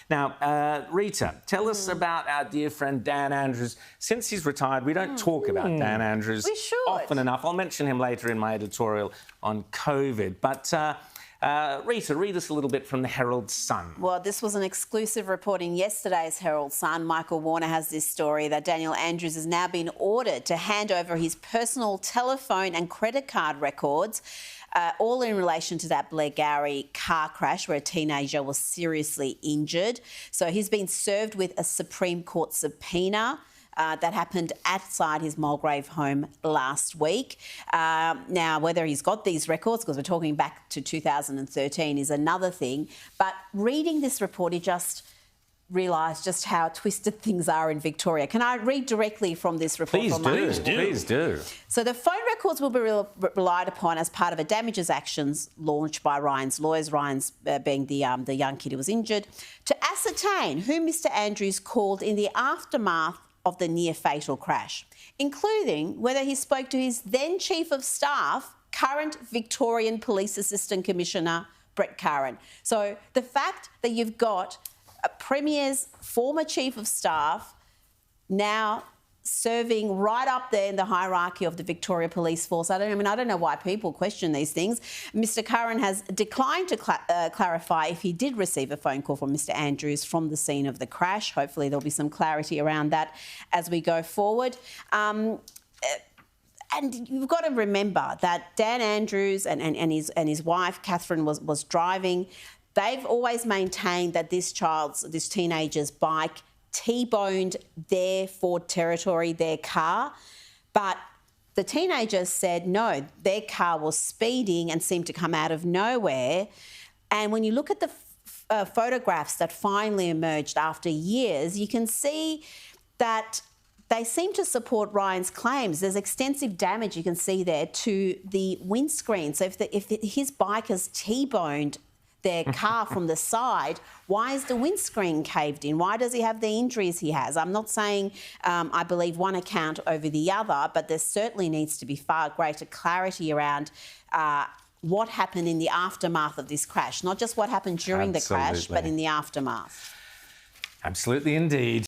Now, Rita, tell us about our dear friend Dan Andrews. Since he's retired, we don't talk about Dan Andrews often enough. I'll mention him later in my editorial on COVID. But Rita, read us a little bit from the Herald Sun. Well, this was an exclusive report in yesterday's Herald Sun. Michael Warner has this story that Daniel Andrews has now been ordered to hand over his personal telephone and credit card records, all in relation to that Blairgowrie car crash where a teenager was seriously injured. So he's been served with a Supreme Court subpoena that happened outside his Mulgrave home last week. Now, whether he's got these records, because we're talking back to 2013, is another thing. But reading this report, he just realised just how twisted things are in Victoria. Can I read directly from this report? Please do. So the phone records will be relied upon as part of a damages actions launched by Ryan's lawyers, Ryan's being the young kid who was injured, to ascertain who Mr Andrews called in the aftermath of the near-fatal crash, including whether he spoke to his then Chief of Staff, current Victorian Police Assistant Commissioner, Brett Curran. So the fact that you've got a Premier's former Chief of Staff now serving right up there in the hierarchy of the Victoria Police Force. I don't know why people question these things. Mr Curran has declined to clarify if he did receive a phone call from Mr Andrews from the scene of the crash. Hopefully there'll be some clarity around that as we go forward. And you've got to remember that Dan Andrews and his wife, Catherine, was driving. They've always maintained that this teenager's bike T-boned their Ford Territory, their car, but the teenager said no, their car was speeding and seemed to come out of nowhere. And when you look at the photographs that finally emerged after years, you can see that they seem to support Ryan's claims. There's extensive damage you can see there to the windscreen. So if his bike has T-boned their car from the side, why is the windscreen caved in? Why does he have the injuries he has? I'm not saying I believe one account over the other, but there certainly needs to be far greater clarity around what happened in the aftermath of this crash, not just what happened during the crash, but in the aftermath. Absolutely indeed.